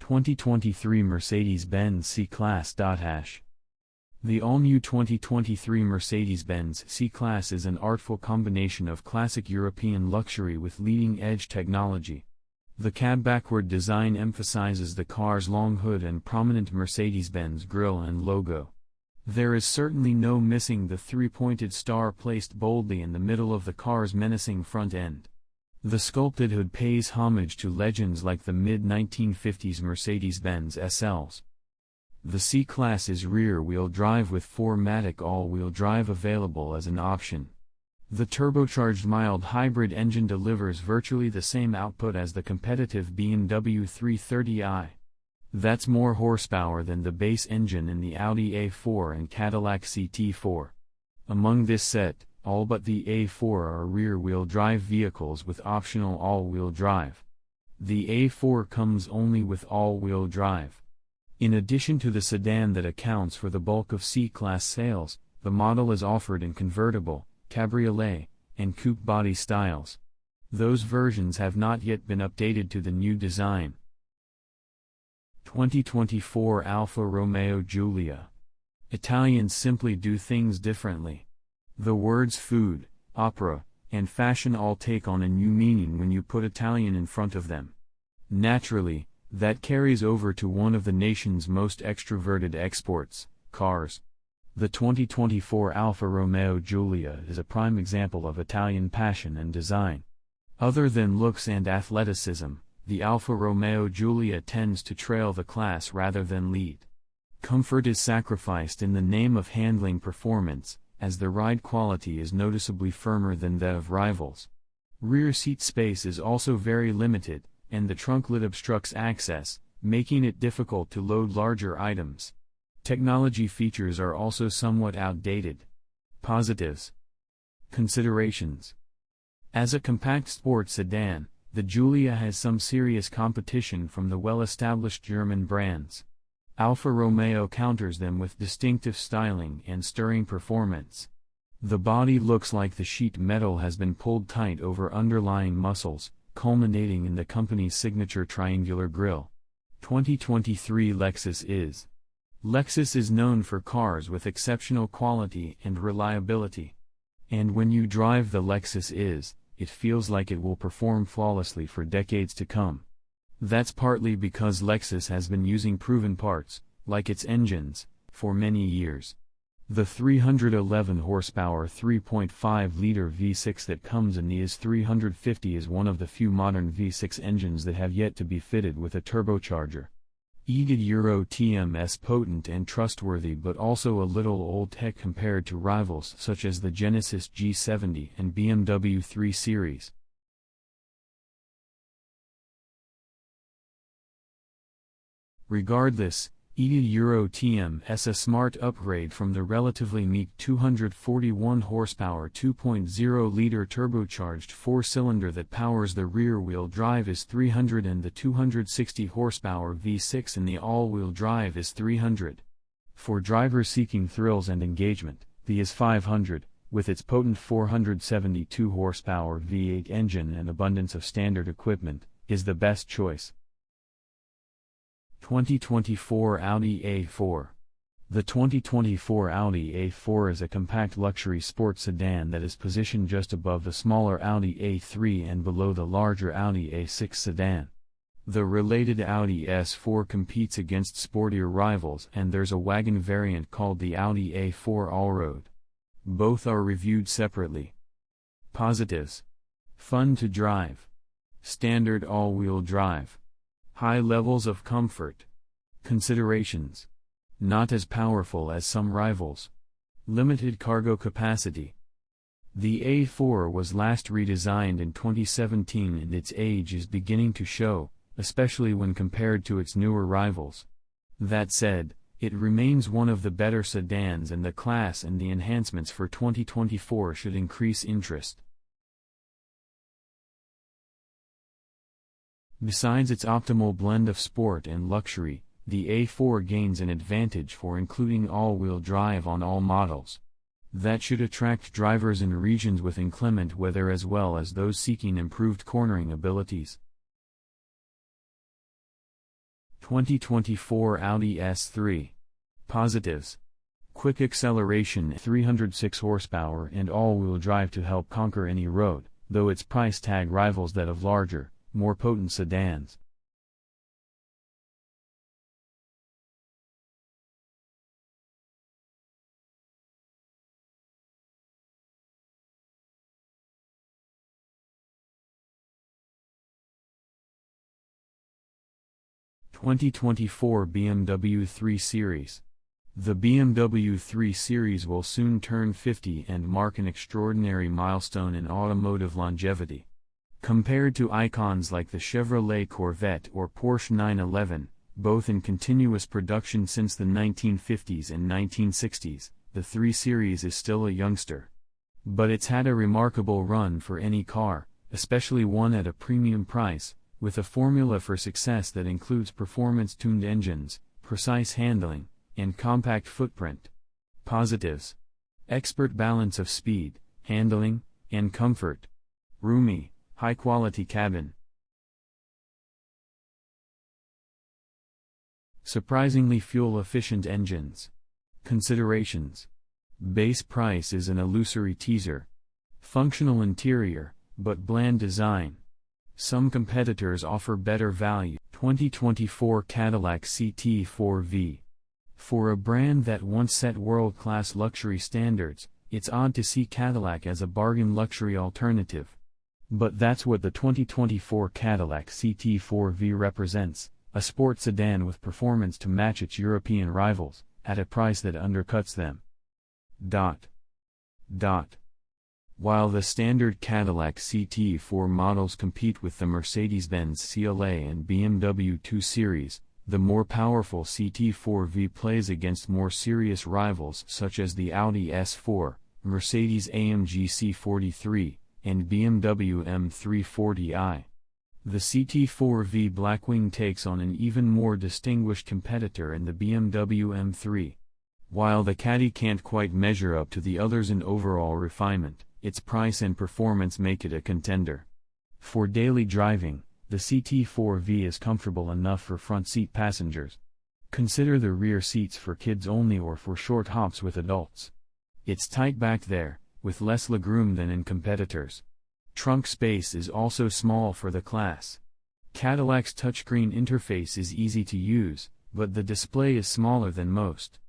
2023 Mercedes-Benz C-Class. The all-new 2023 Mercedes-Benz C-Class is an artful combination of classic European luxury with leading-edge technology. The cab backward design emphasizes the car's long hood and prominent Mercedes-Benz grille and logo. There is certainly no missing the three-pointed star placed boldly in the middle of the car's menacing front end. The sculpted hood pays homage to legends like the mid-1950s Mercedes-Benz SLs. The C-Class is rear-wheel drive with 4MATIC all-wheel drive available as an option. The turbocharged mild hybrid engine delivers virtually the same output as the competitive BMW 330i. That's more horsepower than the base engine in the Audi A4 and Cadillac CT4. Among this set, all but the A4 are rear-wheel drive vehicles with optional all-wheel drive. The A4 comes only with all-wheel drive. In addition to the sedan that accounts for the bulk of C-Class sales, the model is offered in convertible, cabriolet, and coupe body styles. Those versions have not yet been updated to the new design. 2024 Alfa Romeo Giulia. Italians simply do things differently. The words food, opera, and fashion all take on a new meaning when you put Italian in front of them. Naturally, that carries over to one of the nation's most extroverted exports, cars. The 2024 Alfa Romeo Giulia is a prime example of Italian passion and design. Other than looks and athleticism, the Alfa Romeo Giulia tends to trail the class rather than lead. Comfort is sacrificed in the name of handling performance, as the ride quality is noticeably firmer than that of rivals. Rear seat space is also very limited, and the trunk lid obstructs access, making it difficult to load larger items. Technology features are also somewhat outdated. Positives. Considerations. As a compact sports sedan, the Giulia has some serious competition from the well-established German brands. Alfa Romeo counters them with distinctive styling and stirring performance. The body looks like the sheet metal has been pulled tight over underlying muscles, culminating in the company's signature triangular grille. 2023 Lexus is. Lexus is known for cars with exceptional quality and reliability. And when you drive the Lexus is, it feels like it will perform flawlessly for decades to come. That's partly because Lexus has been using proven parts, like its engines, for many years. The 311 horsepower 3.5-liter V6 that comes in the IS 350 is one of the few modern V6 engines that have yet to be fitted with a turbocharger. Euro TMS potent and trustworthy, but also a little old tech compared to rivals such as the Genesis G70 and BMW 3 Series. Regardless, Euro TMS a smart upgrade from the relatively meek 241 horsepower 2.0-liter turbocharged four-cylinder that powers the rear-wheel drive is 300 and the 260 horsepower V6 in the all-wheel drive is 300. For drivers seeking thrills and engagement, the IS 500, with its potent 472 horsepower V8 engine and abundance of standard equipment, is the best choice. 2024 Audi A4. The 2024 Audi A4 is a compact luxury sports sedan that is positioned just above the smaller Audi A3 and below the larger Audi A6 sedan. The related Audi S4 competes against sportier rivals, and there's a wagon variant called the Audi A4 Allroad. Both are reviewed separately. Positives. Fun to drive. Standard all-wheel drive. High levels of comfort. Considerations. Not as powerful as some rivals. Limited cargo capacity. The A4 was last redesigned in 2017 and its age is beginning to show, especially when compared to its newer rivals. That said, it remains one of the better sedans in the class, and the enhancements for 2024 should increase interest. Besides its optimal blend of sport and luxury, the A4 gains an advantage for including all-wheel drive on all models. That should attract drivers in regions with inclement weather as well as those seeking improved cornering abilities. 2024 Audi S3. Positives: quick acceleration, 306 horsepower and all-wheel drive to help conquer any road, though its price tag rivals that of larger, more potent sedans. (2024 BMW 3 Series). The BMW 3 Series will soon turn 50 and mark an extraordinary milestone in automotive longevity. Compared to icons like the Chevrolet Corvette or Porsche 911, both in continuous production since the 1950s and 1960s, the 3 Series is still a youngster. But it's had a remarkable run for any car, especially one at a premium price, with a formula for success that includes performance-tuned engines, precise handling, and compact footprint. Positives: expert balance of speed, handling, and comfort. Roomy, high-quality cabin. Surprisingly fuel-efficient engines. Considerations: base price is an illusory teaser. Functional interior, but bland design. Some competitors offer better value. 2024 Cadillac CT4V. For a brand that once set world-class luxury standards, it's odd to see Cadillac as a bargain luxury alternative. But that's what the 2024 Cadillac CT4V represents, a sport sedan with performance to match its European rivals, at a price that undercuts them. While the standard Cadillac CT4 models compete with the Mercedes-Benz CLA and BMW 2 Series, the more powerful CT4V plays against more serious rivals such as the Audi S4, Mercedes-AMG C43, and BMW M340i. The CT4V Blackwing takes on an even more distinguished competitor in the BMW M3. While the Caddy can't quite measure up to the others in overall refinement, its price and performance make it a contender. For daily driving, the CT4V is comfortable enough for front-seat passengers. Consider the rear seats for kids only or for short hops with adults. It's tight back there, with less legroom than in competitors. Trunk space is also small for the class. Cadillac's touchscreen interface is easy to use, but the display is smaller than most.